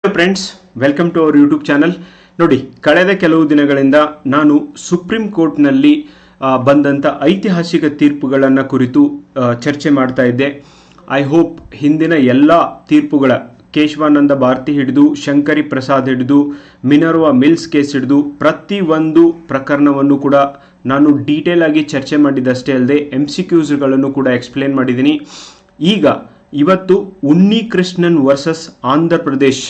Hello friends, welcome to our YouTube channel. ನೋಡಿ, ಕಳೆದ ಕೆಲವು ದಿನಗಳಿಂದ ನಾನು ಸುಪ್ರೀಂ ಕೋರ್ಟ್ನಲ್ಲಿ ಬಂದಂಥ ಐತಿಹಾಸಿಕ ತೀರ್ಪುಗಳನ್ನು ಕುರಿತು ಚರ್ಚೆ ಮಾಡ್ತಾ ಇದ್ದೆ. ಐ ಹೋಪ್ ಹಿಂದಿನ ಎಲ್ಲ ತೀರ್ಪುಗಳ, ಕೇಶವಾನಂದ ಭಾರತಿ ಹಿಡಿದು ಶಂಕರಿ ಪ್ರಸಾದ್ ಹಿಡಿದು ಮಿನರ್ವಾ ಮಿಲ್ಸ್ ಕೇಸ್ ಹಿಡಿದು ಪ್ರತಿಯೊಂದು ಪ್ರಕರಣವನ್ನು ಕೂಡ ನಾನು ಡೀಟೇಲ್ ಆಗಿ ಚರ್ಚೆ ಮಾಡಿದ್ದಷ್ಟೇ ಅಲ್ಲದೆ MCQsಗಳನ್ನು ಕೂಡ ಎಕ್ಸ್ಪ್ಲೇನ್ ಮಾಡಿದ್ದೀನಿ. ಈಗ ಇವತ್ತು ಉನ್ನಿ ಕೃಷ್ಣನ್ ವರ್ಸಸ್ ಆಂಧ್ರ ಪ್ರದೇಶ್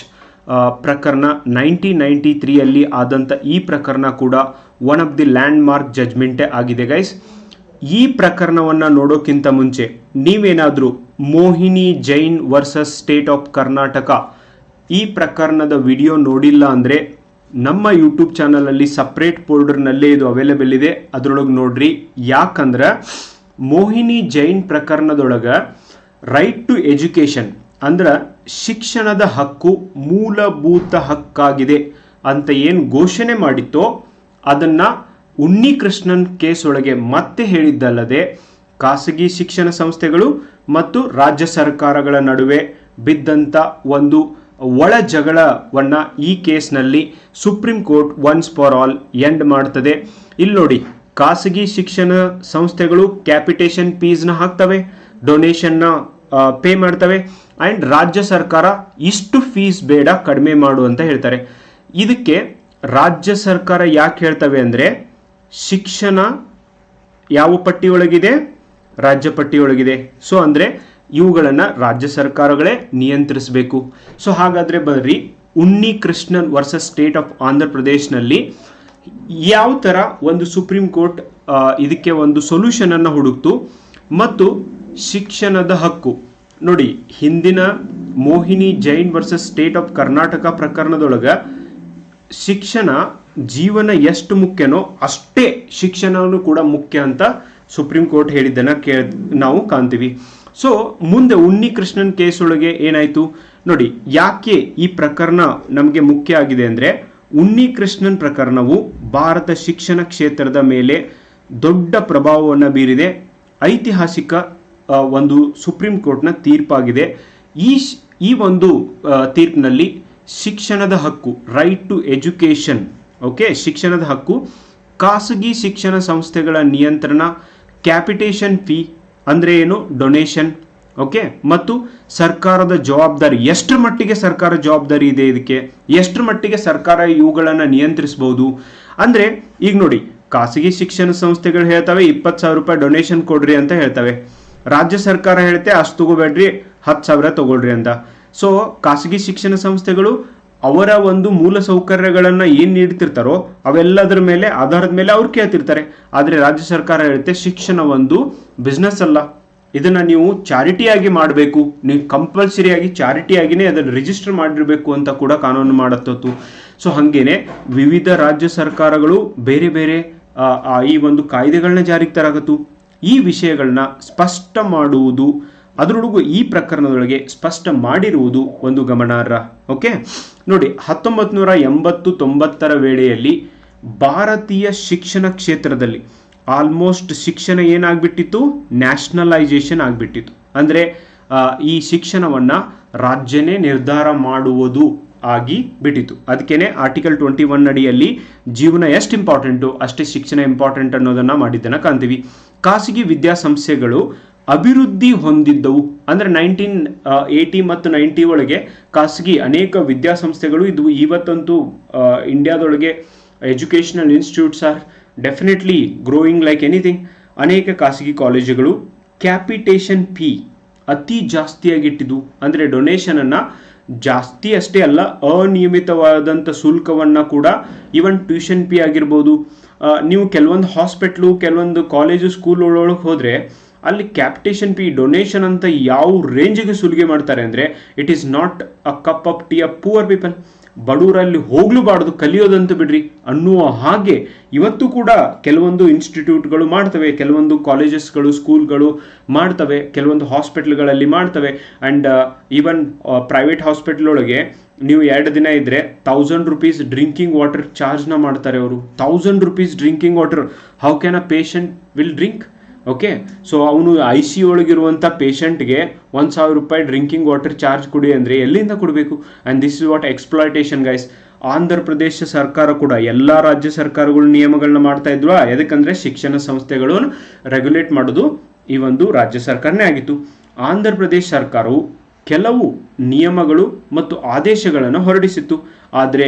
ಪ್ರಕರಣ 1993 ಆದಂಥ ಈ ಪ್ರಕರಣ ಕೂಡ one of the landmark ಜಜ್ಮೆಂಟೇ ಆಗಿದೆ ಗೈಸ್. ಈ ಪ್ರಕರಣವನ್ನು ನೋಡೋಕ್ಕಿಂತ ಮುಂಚೆ ನೀವೇನಾದರೂ Mohini Jain versus state of Karnataka ಈ ಪ್ರಕರಣದ ವಿಡಿಯೋ ನೋಡಿಲ್ಲ ಅಂದರೆ ನಮ್ಮ ಯೂಟ್ಯೂಬ್ ಚಾನಲಲ್ಲಿ ಸಪ್ರೇಟ್ ಫೋಲ್ಡರ್ನಲ್ಲೇ ಇದು ಅವೈಲೇಬಲ್ ಇದೆ, ಅದರೊಳಗೆ ನೋಡ್ರಿ. ಯಾಕಂದ್ರೆ ಮೋಹಿನಿ ಜೈನ್ ಪ್ರಕರಣದೊಳಗೆ ರೈಟ್ ಟು ಎಜುಕೇಷನ್ ಅಂದ್ರೆ ಶಿಕ್ಷಣದ ಹಕ್ಕು ಮೂಲಭೂತ ಹಕ್ಕಾಗಿದೆ ಅಂತ ಏನು ಘೋಷಣೆ ಮಾಡಿತ್ತೋ ಅದನ್ನು ಉನ್ನಿ ಕೃಷ್ಣನ್ ಕೇಸ್ ಒಳಗೆ ಮತ್ತೆ ಹೇಳಿದ್ದಲ್ಲದೆ ಖಾಸಗಿ ಶಿಕ್ಷಣ ಸಂಸ್ಥೆಗಳು ಮತ್ತು ರಾಜ್ಯ ಸರ್ಕಾರಗಳ ನಡುವೆ ಬಿದ್ದಂಥ ಒಂದು ಒಳ ಜಗಳವನ್ನು ಈ ಕೇಸ್ನಲ್ಲಿ supreme court once for all end ಮಾಡ್ತದೆ. ಇಲ್ಲಿ ನೋಡಿ, ಖಾಸಗಿ ಶಿಕ್ಷಣ ಸಂಸ್ಥೆಗಳು ಕ್ಯಾಪಿಟೇಷನ್ ಫೀಸ್ನ ಹಾಕ್ತವೆ, ಡೊನೇಷನ್ನ ಪೇ ಮಾಡ್ತವೆ, ಆ್ಯಂಡ್ ರಾಜ್ಯ ಸರ್ಕಾರ ಇಷ್ಟು ಫೀಸ್ ಬೇಡ, ಕಡಿಮೆ ಮಾಡು ಅಂತ ಹೇಳ್ತಾರೆ. ಇದಕ್ಕೆ ರಾಜ್ಯ ಸರ್ಕಾರ ಯಾಕೆ ಹೇಳ್ತವೆ ಅಂದರೆ ಶಿಕ್ಷಣ ಯಾವ ಪಟ್ಟಿಯೊಳಗಿದೆ, ರಾಜ್ಯ ಪಟ್ಟಿಯೊಳಗಿದೆ. ಸೊ ಅಂದರೆ ಇವುಗಳನ್ನು ರಾಜ್ಯ ಸರ್ಕಾರಗಳೇ ನಿಯಂತ್ರಿಸಬೇಕು. ಸೊ ಹಾಗಾದರೆ ಬರ್ರಿ, Unni Krishnan versus state of Andhra ಪ್ರದೇಶ್ನಲ್ಲಿ ಯಾವ ಥರ ಒಂದು ಸುಪ್ರೀಂ ಕೋರ್ಟ್ ಇದಕ್ಕೆ ಒಂದು ಸೊಲ್ಯೂಷನನ್ನು ಹುಡುಕ್ತು ಮತ್ತು ಶಿಕ್ಷಣದ ಹಕ್ಕು ನೋಡಿ. ಹಿಂದಿನ Mohini Jain versus state of Karnataka ಪ್ರಕರಣದೊಳಗೆ ಶಿಕ್ಷಣ ಜೀವನ ಎಷ್ಟು ಮುಖ್ಯನೋ ಅಷ್ಟೇ ಶಿಕ್ಷಣವನ್ನು ಕೂಡ ಮುಖ್ಯ ಅಂತ ಸುಪ್ರೀಂ ಕೋರ್ಟ್ ಹೇಳಿದ್ದನ್ನು ನಾವು ಕಾಣ್ತೀವಿ. ಸೊ ಮುಂದೆ ಉನ್ನಿ ಕೃಷ್ಣನ್ ಕೇಸ್ ಒಳಗೆ ಏನಾಯಿತು ನೋಡಿ. ಯಾಕೆ ಈ ಪ್ರಕರಣ ನಮಗೆ ಮುಖ್ಯ ಆಗಿದೆ ಅಂದರೆ ಉನ್ನಿ ಕೃಷ್ಣನ್ ಪ್ರಕರಣವು ಭಾರತ ಶಿಕ್ಷಣ ಕ್ಷೇತ್ರದ ಮೇಲೆ ದೊಡ್ಡ ಪ್ರಭಾವವನ್ನು ಬೀರಿದೆ. ಐತಿಹಾಸಿಕ ಒಂದು ಸುಪ್ರೀಂ ಕೋರ್ಟ್ನ ತೀರ್ಪಾಗಿದೆ. ಈ ಒಂದು ತೀರ್ಪಿನಲ್ಲಿ ಶಿಕ್ಷಣದ ಹಕ್ಕು, ರೈಟ್ ಟು ಎಜುಕೇಷನ್, ಓಕೆ, ಶಿಕ್ಷಣದ ಹಕ್ಕು, ಖಾಸಗಿ ಶಿಕ್ಷಣ ಸಂಸ್ಥೆಗಳ ನಿಯಂತ್ರಣ, ಕ್ಯಾಪಿಟೇಷನ್ ಫೀ ಅಂದರೆ ಏನು, ಡೊನೇಷನ್, ಓಕೆ, ಮತ್ತು ಸರ್ಕಾರದ ಜವಾಬ್ದಾರಿ, ಎಷ್ಟರ ಮಟ್ಟಿಗೆ ಸರ್ಕಾರ ಜವಾಬ್ದಾರಿ ಇದೆ ಇದಕ್ಕೆ, ಎಷ್ಟರ ಮಟ್ಟಿಗೆ ಸರ್ಕಾರ ಇವುಗಳನ್ನು ನಿಯಂತ್ರಿಸಬಹುದು ಅಂದರೆ ಈಗ ನೋಡಿ, ಖಾಸಗಿ ಶಿಕ್ಷಣ ಸಂಸ್ಥೆಗಳು ಹೇಳ್ತವೆ 20,000 ರೂಪಾಯಿ ಡೊನೇಷನ್ ಕೊಡ್ರಿ ಅಂತ ಹೇಳ್ತವೆ. ರಾಜ್ಯ ಸರ್ಕಾರ ಹೇಳುತ್ತೆ ಅಷ್ಟು ತಗೋಬೇಡ್ರಿ, 10,000 ತಗೊಳ್ರಿ ಅಂತ. ಸೊ ಖಾಸಗಿ ಶಿಕ್ಷಣ ಸಂಸ್ಥೆಗಳು ಅವರ ಒಂದು ಮೂಲ ಸೌಕರ್ಯಗಳನ್ನು ಏನು ನೀಡ್ತಿರ್ತಾರೋ ಅವೆಲ್ಲದರ ಮೇಲೆ ಆಧಾರದ ಮೇಲೆ ಅವ್ರು ಕೇಳ್ತಿರ್ತಾರೆ. ಆದರೆ ರಾಜ್ಯ ಸರ್ಕಾರ ಹೇಳುತ್ತೆ ಶಿಕ್ಷಣ ಒಂದು ಬಿಸ್ನೆಸ್ ಅಲ್ಲ, ಇದನ್ನು ನೀವು ಚಾರಿಟಿಯಾಗಿ ಮಾಡಬೇಕು, ನೀವು ಕಂಪಲ್ಸರಿಯಾಗಿ ಚಾರಿಟಿಯಾಗಿಯೇ ಅದನ್ನು ರಿಜಿಸ್ಟರ್ ಮಾಡಿರಬೇಕು ಅಂತ ಕೂಡ ಕಾನೂನು ಮಾಡತ್ತತ್ತು. ಸೊ ಹಾಗೇನೆ ವಿವಿಧ ರಾಜ್ಯ ಸರ್ಕಾರಗಳು ಬೇರೆ ಬೇರೆ ಈ ಒಂದು ಕಾಯ್ದೆಗಳನ್ನ ಜಾರಿಗೆ ತರಕತ್ತು. ಈ ವಿಷಯಗಳನ್ನ ಸ್ಪಷ್ಟ ಮಾಡುವುದು, ಅದರೊಳಗೂ ಈ ಪ್ರಕರಣದೊಳಗೆ ಸ್ಪಷ್ಟ ಮಾಡಿರುವುದು ಒಂದು ಗಮನಾರ್ಹ. ಓಕೆ ನೋಡಿ, 1980-90 ವೇಳೆಯಲ್ಲಿ ಭಾರತೀಯ ಶಿಕ್ಷಣ ಕ್ಷೇತ್ರದಲ್ಲಿ ಆಲ್ಮೋಸ್ಟ್ ಶಿಕ್ಷಣ ಏನಾಗ್ಬಿಟ್ಟಿತ್ತು, ನ್ಯಾಷನಲೈಸೇಷನ್ ಆಗಿಬಿಟ್ಟಿತ್ತು. ಅಂದರೆ ಈ ಶಿಕ್ಷಣವನ್ನು ರಾಜ್ಯನೇ ನಿರ್ಧಾರ ಮಾಡುವುದು ಆಗಿ ಬಿಟ್ಟಿತ್ತು. ಅದಕ್ಕೇನೆ ಆರ್ಟಿಕಲ್ 21 ಅಡಿಯಲ್ಲಿ ಜೀವನ ಎಷ್ಟು ಇಂಪಾರ್ಟೆಂಟು ಅಷ್ಟೇ ಶಿಕ್ಷಣ ಇಂಪಾರ್ಟೆಂಟ್ ಅನ್ನೋದನ್ನು ಮಾಡಿದ್ದನ್ನು ಕಾಣ್ತೀವಿ. ಖಾಸಗಿ ವಿದ್ಯಾಸಂಸ್ಥೆಗಳು ಅಭಿವೃದ್ಧಿ ಹೊಂದಿದ್ದವು ಅಂದರೆ 1980 ಮತ್ತು 90 ಒಳಗೆ ಖಾಸಗಿ ಅನೇಕ ವಿದ್ಯಾಸಂಸ್ಥೆಗಳು ಇದ್ವು. ಇವತ್ತಂತೂ ಇಂಡಿಯಾದೊಳಗೆ educational institutes are definitely growing like anything. ಅನೇಕ ಖಾಸಗಿ ಕಾಲೇಜುಗಳು ಕ್ಯಾಪಿಟೇಷನ್ ಫೀ ಅತಿ ಜಾಸ್ತಿಯಾಗಿಟ್ಟಿದ್ದು, ಅಂದರೆ ಡೊನೇಷನನ್ನು ಜಾಸ್ತಿ ಅಷ್ಟೇ ಅಲ್ಲ, ಅನಿಯಮಿತವಾದಂಥ ಶುಲ್ಕವನ್ನು ಕೂಡ, ಈವನ್ ಟ್ಯೂಷನ್ ಫೀ ಆಗಿರ್ಬೋದು. ನೀವು ಕೆಲವೊಂದು ಹಾಸ್ಪಿಟ್ಲು, ಕೆಲವೊಂದು ಕಾಲೇಜು, ಸ್ಕೂಲ್ ಒಳಗೆ ಹೋದರೆ ಅಲ್ಲಿ ಕ್ಯಾಪಿಟೇಷನ್ ಫೀ, ಡೊನೇಷನ್ ಅಂತ ಯಾವ ರೇಂಜಿಗೆ ಸುಲಿಗೆ ಮಾಡ್ತಾರೆ ಅಂದರೆ it is not a cup of tea of poor people. ಬಡವರಲ್ಲಿ ಹೋಗ್ಲೂಬಾರ್ದು, ಕಲಿಯೋದಂತ ಬಿಡ್ರಿ ಅನ್ನುವ ಹಾಗೆ ಇವತ್ತು ಕೂಡ ಕೆಲವೊಂದು ಇನ್ಸ್ಟಿಟ್ಯೂಟ್ಗಳು ಮಾಡ್ತವೆ, ಕೆಲವೊಂದು ಕಾಲೇಜಸ್ಗಳು, ಸ್ಕೂಲ್ಗಳು ಮಾಡ್ತವೆ, ಕೆಲವೊಂದು ಹಾಸ್ಪಿಟ್ಲ್ಗಳಲ್ಲಿ ಮಾಡ್ತವೆ. ಆ್ಯಂಡ್ ಈವನ್ ಪ್ರೈವೇಟ್ ಹಾಸ್ಪಿಟ್ಲ್ ಒಳಗೆ ನೀವು 2 ದಿನ ಇದ್ದರೆ 1000 ರೂಪೀಸ್ ಡ್ರಿಂಕಿಂಗ್ ವಾಟರ್ ಚಾರ್ಜ್ನ ಮಾಡ್ತಾರೆ ಅವರು. 1000 rupees drinking water, how can a patient will drink? Okay. So ಅವನು ICU ಒಳಗಿರುವಂಥ ಪೇಷಂಟ್ಗೆ 1,000 ರೂಪಾಯಿ ಡ್ರಿಂಕಿಂಗ್ ವಾಟರ್ ಚಾರ್ಜ್ ಕೊಡಿ ಅಂದರೆ ಎಲ್ಲಿಂದ ಕೊಡಬೇಕು? And this is what exploitation guys. Andhra Pradesh ಸರ್ಕಾರ ಕೂಡ ಎಲ್ಲ ರಾಜ್ಯ ಸರ್ಕಾರಗಳು ನಿಯಮಗಳನ್ನ ಮಾಡ್ತಾ ಇದ್ವಾ, ಎದಕ್ಕಂದ್ರೆ ಶಿಕ್ಷಣ ಸಂಸ್ಥೆಗಳನ್ನು ರೆಗ್ಯುಲೇಟ್ ಮಾಡೋದು ಈ ಒಂದು ರಾಜ್ಯ ಸರ್ಕಾರನೇ ಆಗಿತ್ತು. ಆಂಧ್ರ ಪ್ರದೇಶ ಸರ್ಕಾರವು ಕೆಲವು ನಿಯಮಗಳು ಮತ್ತು ಆದೇಶಗಳನ್ನು ಹೊರಡಿಸಿತ್ತು. ಆದರೆ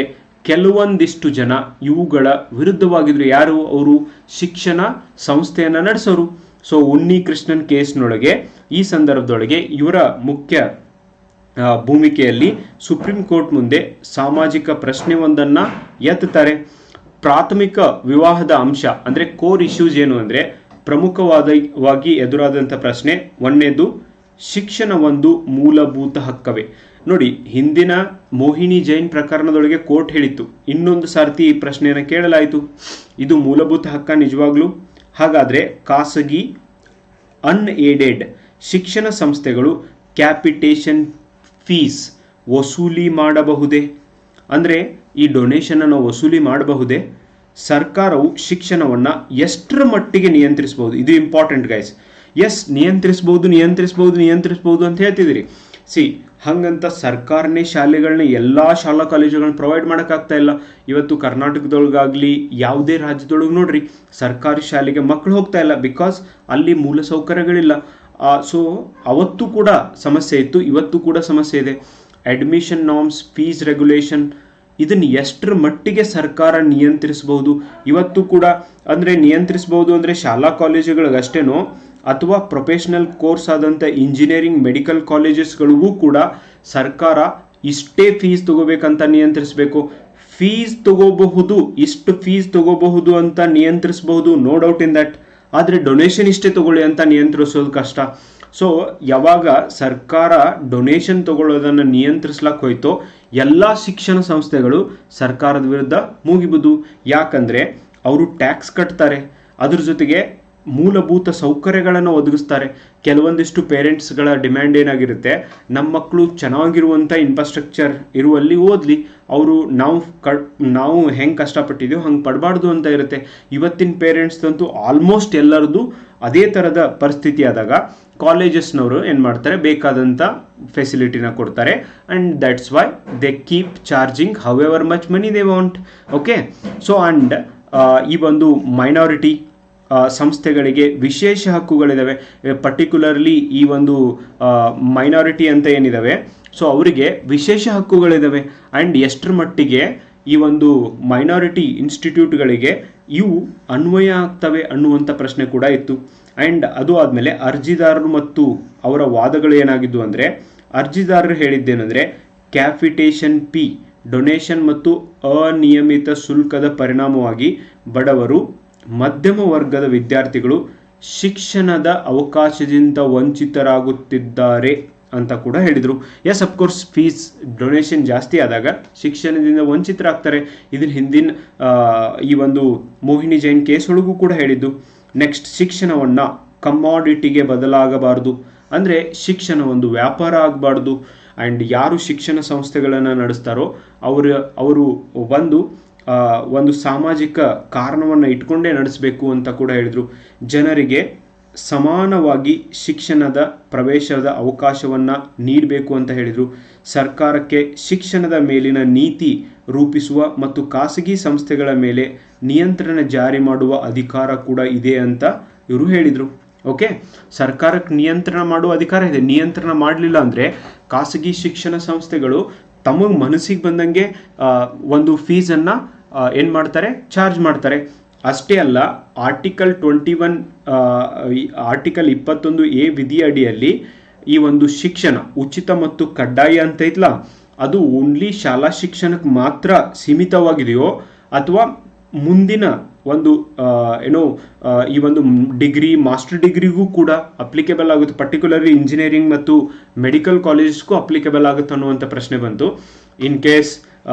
ಕೆಲವೊಂದಿಷ್ಟು ಜನ ಇವುಗಳ ವಿರುದ್ಧವಾಗಿದ್ರು. ಯಾರು? ಅವರು ಶಿಕ್ಷಣ ಸಂಸ್ಥೆಯನ್ನು ನಡೆಸೋರು. ಸೊ ಉನ್ನಿ ಕೃಷ್ಣನ್ ಕೇಸ್ನೊಳಗೆ ಈ ಸಂದರ್ಭದೊಳಗೆ ಇವರ ಮುಖ್ಯ ಭೂಮಿಕೆಯಲ್ಲಿ ಸುಪ್ರೀಂ ಕೋರ್ಟ್ ಮುಂದೆ ಸಾಮಾಜಿಕ ಪ್ರಶ್ನೆಯೊಂದನ್ನು ಎತ್ತುತ್ತಾರೆ. ವಿವಾಹದ ಅಂಶ ಅಂದರೆ ಕೋರ್ ಇಶ್ಯೂಸ್ ಏನು ಅಂದರೆ ಪ್ರಮುಖವಾಗಿ ಎದುರಾದಂಥ ಪ್ರಶ್ನೆ ಒಂದನೇದು, ಶಿಕ್ಷಣ ಒಂದು ಮೂಲಭೂತ ಹಕ್ಕವೇ? ನೋಡಿ, ಹಿಂದಿನ ಮೋಹಿನಿ ಜೈನ್ ಪ್ರಕರಣದೊಳಗೆ ಕೋರ್ಟ್ ಹೇಳಿತ್ತು, ಇನ್ನೊಂದು ಸಾರ್ತಿ ಈ ಪ್ರಶ್ನೆಯನ್ನು ಕೇಳಲಾಯಿತು, ಇದು ಮೂಲಭೂತ ಹಕ್ಕ ನಿಜವಾಗ್ಲೂ? ಹಾಗಾದರೆ ಖಾಸಗಿ ಅನ್ಏಡೆಡ್ ಶಿಕ್ಷಣ ಸಂಸ್ಥೆಗಳು ಕ್ಯಾಪಿಟೇಷನ್ ಫೀಸ್ ವಸೂಲಿ ಮಾಡಬಹುದೇ? ಅಂದರೆ ಈ ಡೊನೇಷನನ್ನು ವಸೂಲಿ ಮಾಡಬಹುದೇ? ಸರ್ಕಾರವು ಶಿಕ್ಷಣವನ್ನು ಎಷ್ಟರ ಮಟ್ಟಿಗೆ ನಿಯಂತ್ರಿಸಬಹುದು? ಇದು ಇಂಪಾರ್ಟೆಂಟ್ ಗೈಸ್. ಎಸ್, ನಿಯಂತ್ರಿಸಬಹುದು ಅಂತ ಹೇಳ್ತಿದ್ದೀರಿ. ಹಂಗಂತ ಸರ್ಕಾರನೇ ಶಾಲೆಗಳನ್ನ ಎಲ್ಲ ಶಾಲಾ ಕಾಲೇಜುಗಳನ್ನ ಪ್ರೊವೈಡ್ ಮಾಡೋಕ್ಕಾಗ್ತಾ ಇಲ್ಲ. ಇವತ್ತು ಕರ್ನಾಟಕದೊಳಗಾಗಲಿ ಯಾವುದೇ ರಾಜ್ಯದೊಳಗೆ ನೋಡ್ರಿ, ಸರ್ಕಾರಿ ಶಾಲೆಗೆ ಮಕ್ಕಳು ಹೋಗ್ತಾ ಇಲ್ಲ, ಬಿಕಾಸ್ ಅಲ್ಲಿ ಮೂಲ ಸೌಕರ್ಯಗಳಿಲ್ಲ. ಸೊ ಅವತ್ತು ಕೂಡ ಸಮಸ್ಯೆ ಇತ್ತು, ಇವತ್ತು ಕೂಡ ಸಮಸ್ಯೆ ಇದೆ. ಅಡ್ಮಿಷನ್ ನಾರ್ಮ್ಸ್, ಫೀಸ್ ರೆಗ್ಯುಲೇಷನ್, ಇದನ್ನು ಎಷ್ಟರ ಮಟ್ಟಿಗೆ ಸರ್ಕಾರ ನಿಯಂತ್ರಿಸಬಹುದು? ಇವತ್ತು ಕೂಡ ಅಂದರೆ ನಿಯಂತ್ರಿಸಬಹುದು ಅಂದರೆ ಶಾಲಾ ಕಾಲೇಜುಗಳಿಗಷ್ಟೇನೋ ಅಥವಾ ಪ್ರೊಫೆಷನಲ್ ಕೋರ್ಸ್ ಆದಂಥ ಇಂಜಿನಿಯರಿಂಗ್, ಮೆಡಿಕಲ್ ಕಾಲೇಜಸ್ಗಳಿಗೂ ಕೂಡ ಸರ್ಕಾರ ಇಷ್ಟೇ ಫೀಸ್ ತಗೋಬೇಕಂತ ನಿಯಂತ್ರಿಸಬೇಕು. ಫೀಸ್ ತಗೋಬಹುದು, ಇಷ್ಟು ಫೀಸ್ ತಗೋಬಹುದು ಅಂತ ನಿಯಂತ್ರಿಸಬಹುದು, ನೋ ಡೌಟ್ ಇನ್ ದಟ್. ಆದರೆ ಡೊನೇಷನ್ ಇಷ್ಟೇ ತಗೊಳ್ಳಿ ಅಂತ ನಿಯಂತ್ರಿಸೋದು ಕಷ್ಟ. ಸೊ ಯಾವಾಗ ಸರ್ಕಾರ ಡೊನೇಷನ್ ತಗೊಳ್ಳೋದನ್ನು ನಿಯಂತ್ರಿಸ್ಲಕ್ಕೆ ಹೋಯ್ತೋ ಎಲ್ಲ ಶಿಕ್ಷಣ ಸಂಸ್ಥೆಗಳು ಸರ್ಕಾರದ ವಿರುದ್ಧ ಮೂಗಿಬುದು. ಯಾಕಂದರೆ ಅವರು ಟ್ಯಾಕ್ಸ್ ಕಟ್ತಾರೆ, ಅದ್ರ ಜೊತೆಗೆ ಮೂಲಭೂತ ಸೌಕರ್ಯಗಳನ್ನು ಒದಗಿಸ್ತಾರೆ. ಕೆಲವೊಂದಿಷ್ಟು ಪೇರೆಂಟ್ಸ್ಗಳ ಡಿಮ್ಯಾಂಡ್ ಏನಾಗಿರುತ್ತೆ, ನಮ್ಮ ಮಕ್ಕಳು ಚೆನ್ನಾಗಿರುವಂಥ ಇನ್ಫ್ರಾಸ್ಟ್ರಕ್ಚರ್ ಇರುವಲ್ಲಿ ಓದಲಿ, ಅವರು ನಾವು ಹೆಂಗೆ ಕಷ್ಟಪಟ್ಟಿದ್ದೀವೋ ಹಂಗೆ ಪಡಬಾರ್ದು ಅಂತ ಇರುತ್ತೆ. ಇವತ್ತಿನ ಪೇರೆಂಟ್ಸ್ದಂತೂ ಆಲ್ಮೋಸ್ಟ್ ಎಲ್ಲರದು ಅದೇ ಥರದ ಪರಿಸ್ಥಿತಿ ಆದಾಗ ಕಾಲೇಜಸ್ನವರು ಏನು ಮಾಡ್ತಾರೆ, ಬೇಕಾದಂಥ ಫೆಸಿಲಿಟಿನ ಕೊಡ್ತಾರೆ. And that's why they keep charging how ever much money they want. Okay. So and ಈ ಒಂದು ಮೈನಾರಿಟಿ ಸಂಸ್ಥೆಗಳಿಗೆ ವಿಶೇಷ ಹಕ್ಕುಗಳಿದ್ದಾವೆ. ಪರ್ಟಿಕ್ಯುಲರ್ಲಿ ಈ ಒಂದು ಮೈನಾರಿಟಿ ಅಂತ ಏನಿದ್ದಾವೆ, ಸೊ ಅವರಿಗೆ ವಿಶೇಷ ಹಕ್ಕುಗಳಿದ್ದಾವೆ. ಆ್ಯಂಡ್ ಎಷ್ಟರ ಮಟ್ಟಿಗೆ ಈ ಒಂದು ಮೈನಾರಿಟಿ ಇನ್ಸ್ಟಿಟ್ಯೂಟ್ಗಳಿಗೆ ಇವು ಅನ್ವಯ ಆಗ್ತವೆ ಅನ್ನುವಂಥ ಪ್ರಶ್ನೆ ಕೂಡ ಇತ್ತು. ಆ್ಯಂಡ್ ಅದು ಆದಮೇಲೆ ಅರ್ಜಿದಾರರು ಮತ್ತು ಅವರ ವಾದಗಳು ಏನಾಗಿದ್ದು ಅಂದರೆ, ಅರ್ಜಿದಾರರು ಹೇಳಿದ್ದೇನೆಂದರೆ ಕ್ಯಾಪಿಟೇಷನ್ ಫೀ, ಡೊನೇಷನ್ ಮತ್ತು ಅನಿಯಮಿತ ಶುಲ್ಕದ ಪರಿಣಾಮವಾಗಿ ಬಡವರು, ಮಧ್ಯಮ ವರ್ಗದ ವಿದ್ಯಾರ್ಥಿಗಳು ಶಿಕ್ಷಣದ ಅವಕಾಶದಿಂದ ವಂಚಿತರಾಗುತ್ತಿದ್ದಾರೆ ಅಂತ ಕೂಡ ಹೇಳಿದರು. ಎಸ್, ಅಫ್ಕೋರ್ಸ್ ಫೀಸ್ ಡೊನೇಷನ್ ಜಾಸ್ತಿ ಆದಾಗ ಶಿಕ್ಷಣದಿಂದ ವಂಚಿತರಾಗ್ತಾರೆ. ಇದರ ಹಿಂದಿನ ಈ ಒಂದು ಮೋಹಿನಿ ಜೈನ್ ಕೇಸ್ ಒಳಗೂ ಕೂಡ ಹೇಳಿದ್ದು. ನೆಕ್ಸ್ಟ್, ಶಿಕ್ಷಣವನ್ನು ಕಮಾಡಿಟಿಗೆ ಬದಲಾಗಬಾರ್ದು, ಅಂದರೆ ಶಿಕ್ಷಣ ಒಂದು ವ್ಯಾಪಾರ ಆಗಬಾರ್ದು. ಆ್ಯಂಡ್ ಯಾರು ಶಿಕ್ಷಣ ಸಂಸ್ಥೆಗಳನ್ನು ನಡೆಸ್ತಾರೋ ಅವರು ಒಂದು ಸಾಮಾಜಿಕ ಕಾರಣವನ್ನು ಇಟ್ಕೊಂಡೇ ನಡೆಸಬೇಕು ಅಂತ ಕೂಡ ಹೇಳಿದರು. ಜನರಿಗೆ ಸಮಾನವಾಗಿ ಶಿಕ್ಷಣದ ಪ್ರವೇಶದ ಅವಕಾಶವನ್ನು ನೀಡಬೇಕು ಅಂತ ಹೇಳಿದರು. ಸರ್ಕಾರಕ್ಕೆ ಶಿಕ್ಷಣದ ಮೇಲಿನ ನೀತಿ ರೂಪಿಸುವ ಮತ್ತು ಖಾಸಗಿ ಸಂಸ್ಥೆಗಳ ಮೇಲೆ ನಿಯಂತ್ರಣ ಜಾರಿ ಮಾಡುವ ಅಧಿಕಾರ ಕೂಡ ಇದೆ ಅಂತ ಇವರು ಹೇಳಿದರು. ಓಕೆ, ಸರ್ಕಾರಕ್ಕೆ ನಿಯಂತ್ರಣ ಮಾಡುವ ಅಧಿಕಾರ ಇದೆ. ನಿಯಂತ್ರಣ ಮಾಡಲಿಲ್ಲ ಅಂದರೆ ಖಾಸಗಿ ಶಿಕ್ಷಣ ಸಂಸ್ಥೆಗಳು ತಮಗೆ ಮನಸ್ಸಿಗೆ ಬಂದಂಗೆ ಒಂದು ಫೀಸನ್ನು ಏನು ಮಾಡ್ತಾರೆ, ಚಾರ್ಜ್ ಮಾಡ್ತಾರೆ. ಅಷ್ಟೇ ಅಲ್ಲ, ಆರ್ಟಿಕಲ್ 21A ವಿಧಿಯ ಅಡಿಯಲ್ಲಿ ಈ ಒಂದು ಶಿಕ್ಷಣ ಉಚಿತ ಮತ್ತು ಕಡ್ಡಾಯ ಅಂತ ಐತ್ಲ, ಅದು ಓನ್ಲಿ ಶಾಲಾ ಶಿಕ್ಷಣಕ್ಕೆ ಮಾತ್ರ ಸೀಮಿತವಾಗಿದೆಯೋ ಅಥವಾ ಮುಂದಿನ ಒಂದು ಈ ಒಂದು ಡಿಗ್ರಿ, ಮಾಸ್ಟರ್ ಡಿಗ್ರಿಗೂ ಕೂಡ ಅಪ್ಲಿಕೇಬಲ್ ಆಗುತ್ತೆ. ಪರ್ಟಿಕ್ಯುಲರ್ಲಿ ಇಂಜಿನಿಯರಿಂಗ್ ಮತ್ತು ಮೆಡಿಕಲ್ ಕಾಲೇಜಸ್ಗೂ ಅಪ್ಲಿಕೇಬಲ್ ಆಗುತ್ತೆ ಅನ್ನುವಂಥ ಪ್ರಶ್ನೆ ಬಂತು. ಇನ್ ಕೇಸ್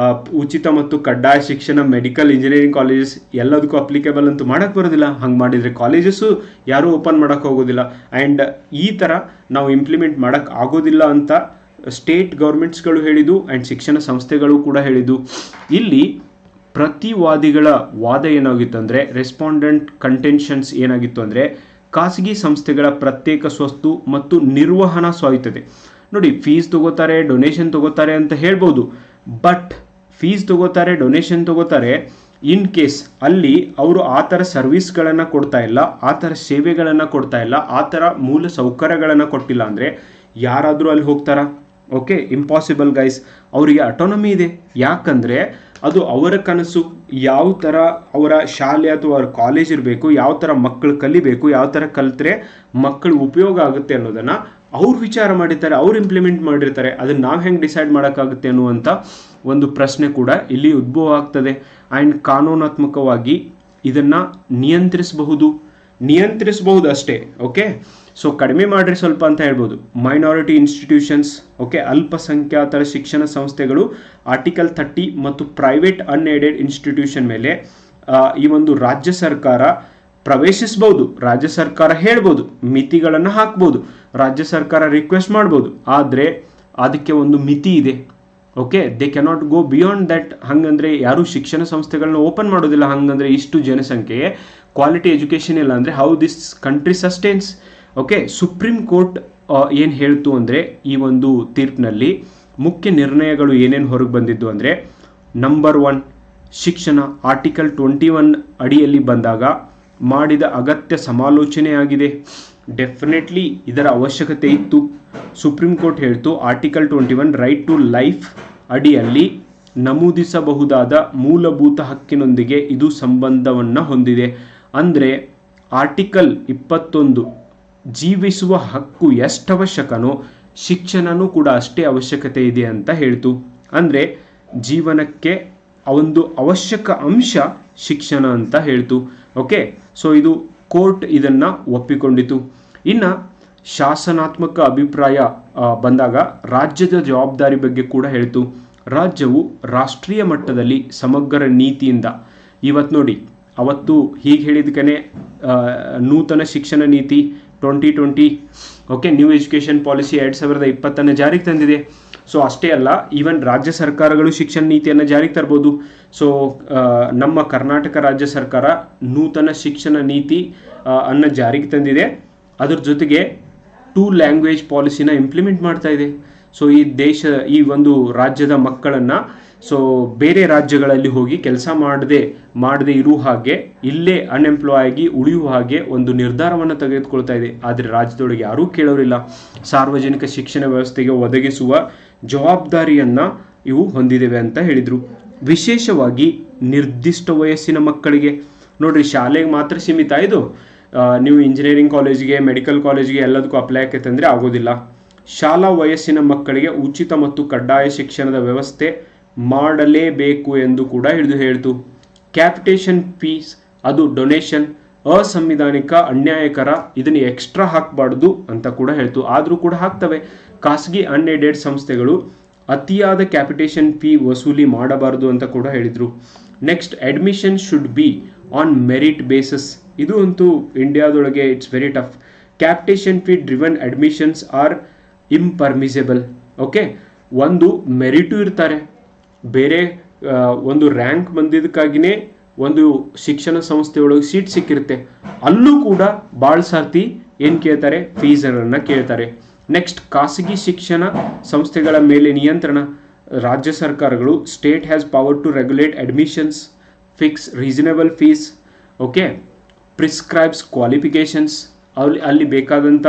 ಉಚಿತ ಮತ್ತು ಕಡ್ಡಾಯ ಶಿಕ್ಷಣ ಮೆಡಿಕಲ್, ಇಂಜಿನಿಯರಿಂಗ್ ಕಾಲೇಜಸ್ ಎಲ್ಲದಕ್ಕೂ ಅಪ್ಲಿಕೇಬಲ್ ಅಂತೂ ಮಾಡೋಕ್ಕೆ ಬರೋದಿಲ್ಲ. ಹಂಗೆ ಮಾಡಿದರೆ ಕಾಲೇಜಸ್ಸು ಯಾರೂ ಓಪನ್ ಮಾಡೋಕ್ಕೆ ಹೋಗೋದಿಲ್ಲ. ಆ್ಯಂಡ್ ಈ ಥರ ನಾವು ಇಂಪ್ಲಿಮೆಂಟ್ ಮಾಡೋಕ್ಕೆ ಆಗೋದಿಲ್ಲ ಅಂತ ಸ್ಟೇಟ್ ಗೌರ್ಮೆಂಟ್ಸ್ಗಳು ಹೇಳಿದ್ದು ಆ್ಯಂಡ್ ಶಿಕ್ಷಣ ಸಂಸ್ಥೆಗಳು ಕೂಡ ಹೇಳಿದ್ದು. ಇಲ್ಲಿ ಪ್ರತಿವಾದಿಗಳ ವಾದ ಏನಾಗಿತ್ತು ಅಂದರೆ, ರೆಸ್ಪಾಂಡೆಂಟ್ ಕಂಟೆನ್ಷನ್ಸ್ ಏನಾಗಿತ್ತು ಅಂದರೆ, ಖಾಸಗಿ ಸಂಸ್ಥೆಗಳ ಪ್ರತ್ಯೇಕ ಸ್ವತ್ತು ಮತ್ತು ನಿರ್ವಹಣಾ ಸ್ವಾಯತ್ತತೆ. ನೋಡಿ, ಫೀಸ್ ತಗೋತಾರೆ, ಡೊನೇಷನ್ ತಗೋತಾರೆ ಅಂತ ಹೇಳ್ಬೋದು, ಬಟ್ ಫೀಸ್ ತಗೋತಾರೆ, ಡೊನೇಷನ್ ತಗೋತಾರೆ, ಇನ್ ಕೇಸ್ ಅಲ್ಲಿ ಅವರು ಆ ಥರ ಸರ್ವಿಸ್ಗಳನ್ನು ಕೊಡ್ತಾ ಇಲ್ಲ, ಆ ಥರ ಸೇವೆಗಳನ್ನು ಕೊಡ್ತಾ ಇಲ್ಲ, ಆ ಥರ ಮೂಲ ಸೌಕರ್ಯಗಳನ್ನು ಕೊಟ್ಟಿಲ್ಲ ಅಂದರೆ ಯಾರಾದರೂ ಅಲ್ಲಿ ಹೋಗ್ತಾರಾ? Okay, impossible guys. ಅವರಿಗೆ ಅಟೋನಮಿ ಇದೆ, ಯಾಕಂದರೆ ಅದು ಅವರ ಕನಸು. ಯಾವ ಥರ ಅವರ ಶಾಲೆ ಅಥವಾ ಅವರ ಕಾಲೇಜ್ ಇರಬೇಕು, ಯಾವ ಥರ ಮಕ್ಕಳು ಕಲಿಬೇಕು, ಯಾವ ಥರ ಕಲಿತ್ರೆ ಮಕ್ಕಳು ಉಪಯೋಗ ಆಗುತ್ತೆ ಅನ್ನೋದನ್ನು ಅವ್ರು ವಿಚಾರ ಮಾಡಿರ್ತಾರೆ, ಅವ್ರು ಇಂಪ್ಲಿಮೆಂಟ್ ಮಾಡಿರ್ತಾರೆ. ಅದನ್ನು ನಾವು ಹೆಂಗೆ ಡಿಸೈಡ್ ಮಾಡೋಕ್ಕಾಗುತ್ತೆ ಅನ್ನುವಂಥ ಒಂದು ಪ್ರಶ್ನೆ ಕೂಡ ಇಲ್ಲಿ ಉದ್ಭವ ಆಗ್ತದೆ. ಆ್ಯಂಡ್ ಕಾನೂನಾತ್ಮಕವಾಗಿ ಇದನ್ನು ನಿಯಂತ್ರಿಸಬಹುದು ಅಷ್ಟೇ. ಓಕೆ, ಸೊ ಕಡಿಮೆ ಮಾಡಿರಿ ಸ್ವಲ್ಪ ಅಂತ ಹೇಳ್ಬೋದು. ಮೈನಾರಿಟಿ ಇನ್ಸ್ಟಿಟ್ಯೂಷನ್ಸ್, ಓಕೆ, ಅಲ್ಪಸಂಖ್ಯಾತರ ಶಿಕ್ಷಣ ಸಂಸ್ಥೆಗಳು ಆರ್ಟಿಕಲ್ 30 ಮತ್ತು ಪ್ರೈವೇಟ್ ಅನ್ಏಡೆಡ್ ಇನ್ಸ್ಟಿಟ್ಯೂಷನ್ ಮೇಲೆ ಈ ಒಂದು ರಾಜ್ಯ ಸರ್ಕಾರ ಪ್ರವೇಶಿಸಬಹುದು. ರಾಜ್ಯ ಸರ್ಕಾರ ಹೇಳ್ಬೋದು, ಮಿತಿಗಳನ್ನು ಹಾಕ್ಬೋದು, ರಾಜ್ಯ ಸರ್ಕಾರ ರಿಕ್ವೆಸ್ಟ್ ಮಾಡ್ಬೋದು, ಆದರೆ ಅದಕ್ಕೆ ಒಂದು ಮಿತಿ ಇದೆ. Okay, they cannot go beyond that. ಹಂಗಂದ್ರೆ ಯಾರು ಶಿಕ್ಷಣ ಸಂಸ್ಥೆಗಳನ್ನ ಓಪನ್ ಮಾಡೋದಿಲ್ಲ. ಹಂಗಂದ್ರೆ ಇಷ್ಟು ಜನಸಂಖ್ಯೆ, ಕ್ವಾಲಿಟಿ ಎಜುಕೇಷನ್ ಇಲ್ಲ ಅಂದರೆ how this country sustains. Okay, supreme court ಏನು ಹೇಳ್ತು ಅಂದರೆ ಈ ಒಂದು ತೀರ್ಪಿನಲ್ಲಿ ಮುಖ್ಯ ನಿರ್ಣಯಗಳು ಏನೇನು ಹೊರಗೆ ಬಂದಿದ್ದು ಅಂದರೆ, ನಂಬರ್ 1, ಶಿಕ್ಷಣ ಆರ್ಟಿಕಲ್ 21 ಅಡಿಯಲ್ಲಿ ಬಂದಾಗ ಮಾಡಿದ ಅಗತ್ಯ ಸಮಾಲೋಚನೆಯಾಗಿದೆ. ಡೆಫಿನೆಟ್ಲಿ ಇದರ ಅವಶ್ಯಕತೆ ಇತ್ತು. ಸುಪ್ರೀಂ ಕೋರ್ಟ್ ಹೇಳ್ತು ಆರ್ಟಿಕಲ್ 21 ರೈಟ್ ಟು ಲೈಫ್ ಅಡಿಯಲ್ಲಿ ನಮೂದಿಸಬಹುದಾದ ಮೂಲಭೂತ ಹಕ್ಕಿನೊಂದಿಗೆ ಇದು ಸಂಬಂಧವನ್ನು ಹೊಂದಿದೆ. ಅಂದರೆ ಆರ್ಟಿಕಲ್ 21 ಜೀವಿಸುವ ಹಕ್ಕು ಎಷ್ಟು ಅವಶ್ಯಕನೋ ಶಿಕ್ಷಣನೂ ಕೂಡ ಅಷ್ಟೇ ಅವಶ್ಯಕತೆ ಇದೆ ಅಂತ ಹೇಳ್ತು. ಅಂದರೆ ಜೀವನಕ್ಕೆ ಒಂದು ಅವಶ್ಯಕ ಅಂಶ ಶಿಕ್ಷಣ ಅಂತ ಹೇಳ್ತು. ಓಕೆ, ಸೊ ಇದು ಕೋರ್ಟ್ ಇದನ್ನು ಒಪ್ಪಿಕೊಂಡಿತು. ಇನ್ನು ಶಾಸನಾತ್ಮಕ ಅಭಿಪ್ರಾಯ ಬಂದಾಗ ರಾಜ್ಯದ ಜವಾಬ್ದಾರಿ ಬಗ್ಗೆ ಕೂಡ ಹೇಳ್ತು. ರಾಜ್ಯವು ರಾಷ್ಟ್ರೀಯ ಮಟ್ಟದಲ್ಲಿ ಸಮಗ್ರ ನೀತಿಯಿಂದ, ಇವತ್ತು ನೋಡಿ, ಅವತ್ತು ಹೀಗೆ ಹೇಳಿದಕ್ಕೇ ನೂತನ ಶಿಕ್ಷಣ ನೀತಿ 2020, ಓಕೆ, ನ್ಯೂ ಎಜುಕೇಷನ್ ಪಾಲಿಸಿ 2020 ಜಾರಿಗೆ ತಂದಿದೆ. ಸೊ ಅಷ್ಟೇ ಅಲ್ಲ, ಈವನ್ ರಾಜ್ಯ ಸರ್ಕಾರಗಳು ಶಿಕ್ಷಣ ನೀತಿಯನ್ನು ಜಾರಿಗೆ ತರ್ಬೋದು. ಸೊ ನಮ್ಮ ಕರ್ನಾಟಕ ರಾಜ್ಯ ಸರ್ಕಾರ ನೂತನ ಶಿಕ್ಷಣ ನೀತಿ ಅನ್ನು ಜಾರಿಗೆ ತಂದಿದೆ. ಅದ್ರ ಜೊತೆಗೆ 2 ಲ್ಯಾಂಗ್ವೇಜ್ ಪಾಲಿಸಿನ ಇಂಪ್ಲಿಮೆಂಟ್ ಮಾಡ್ತಾ ಇದೆ. ಸೊ ಈ ಒಂದು ರಾಜ್ಯದ ಮಕ್ಕಳನ್ನು ಸೊ ಬೇರೆ ರಾಜ್ಯಗಳಲ್ಲಿ ಹೋಗಿ ಕೆಲಸ ಮಾಡದೆ ಇರುವ ಹಾಗೆ, ಇಲ್ಲೇ ಅನ್ಎಂಪ್ಲಾಯ್ ಆಗಿ ಉಳಿಯುವ ಹಾಗೆ ಒಂದು ನಿರ್ಧಾರವನ್ನು ತೆಗೆದುಕೊಳ್ತಾ ಇದೆ. ಆದರೆ ರಾಜ್ಯದೊಳಗೆ ಯಾರೂ ಕೇಳೋರಿಲ್ಲ. ಸಾರ್ವಜನಿಕ ಶಿಕ್ಷಣ ವ್ಯವಸ್ಥೆಗೆ ಒದಗಿಸುವ ಜವಾಬ್ದಾರಿಯನ್ನು ಇವು ಹೊಂದಿದ್ದೇವೆ ಅಂತ ಹೇಳಿದರು. ವಿಶೇಷವಾಗಿ ನಿರ್ದಿಷ್ಟ ವಯಸ್ಸಿನ ಮಕ್ಕಳಿಗೆ, ನೋಡ್ರಿ, ಶಾಲೆಗೆ ಮಾತ್ರ ಸೀಮಿತ ಇದು. ನೀವು ಇಂಜಿನಿಯರಿಂಗ್ ಕಾಲೇಜಿಗೆ, ಮೆಡಿಕಲ್ ಕಾಲೇಜಿಗೆ ಎಲ್ಲದಕ್ಕೂ ಅಪ್ಲೈ ಆಕೈತೆ ಆಗೋದಿಲ್ಲ. ಶಾಲಾ ವಯಸ್ಸಿನ ಮಕ್ಕಳಿಗೆ ಉಚಿತ ಮತ್ತು ಕಡ್ಡಾಯ ಶಿಕ್ಷಣದ ವ್ಯವಸ್ಥೆ ಮಾಡಲೇಬೇಕು ಎಂದು ಕೂಡ ಹೇಳ್ತು. ಕ್ಯಾಪಿಟೇಷನ್ ಫೀಸ್, ಅದು ಡೊನೇಷನ್ ಅಸಂವಿಧಾನಿಕ, ಅನ್ಯಾಯಕರ, ಇದನ್ನು ಎಕ್ಸ್ಟ್ರಾ ಹಾಕಬಾರ್ದು ಅಂತ ಕೂಡ ಹೇಳ್ತು. ಆದರೂ ಕೂಡ ಹಾಕ್ತವೆ. ಖಾಸಗಿ ಅನ್ಏಡೆಡ್ ಸಂಸ್ಥೆಗಳು ಅತಿಯಾದ ಕ್ಯಾಪಿಟೇಷನ್ ಫೀ ವಸೂಲಿ ಮಾಡಬಾರ್ದು ಅಂತ ಕೂಡ ಹೇಳಿದರು. Next, admission should be on merit basis. ಇದು ಅಂತೂ ಇಂಡಿಯಾದೊಳಗೆ it's very tough. Capitation fee driven admissions are impermissible. Okay, ಒಂದು ಮೆರಿಟು ಇರ್ತಾರೆ, ಬೇರೆ ಒಂದು ರ್ಯಾಂಕ್ ಬಂದಿದ್ದಕ್ಕಾಗಿಯೇ ಒಂದು ಶಿಕ್ಷಣ ಸಂಸ್ಥೆಯೊಳಗೆ ಸೀಟ್ ಸಿಕ್ಕಿರುತ್ತೆ, ಅಲ್ಲೂ ಕೂಡ ಭಾಳ ಸರ್ತಿ ಏನು ಕೇಳ್ತಾರೆ, ಫೀಸನ್ನು ಕೇಳ್ತಾರೆ. ನೆಕ್ಸ್ಟ್, ಖಾಸಗಿ ಶಿಕ್ಷಣ ಸಂಸ್ಥೆಗಳ ಮೇಲೆ ನಿಯಂತ್ರಣ. ರಾಜ್ಯ ಸರ್ಕಾರಗಳು state has power to regulate admissions, fix reasonable fees, okay, prescribes qualifications, ಅಲ್ಲಿ ಬೇಕಾದಂಥ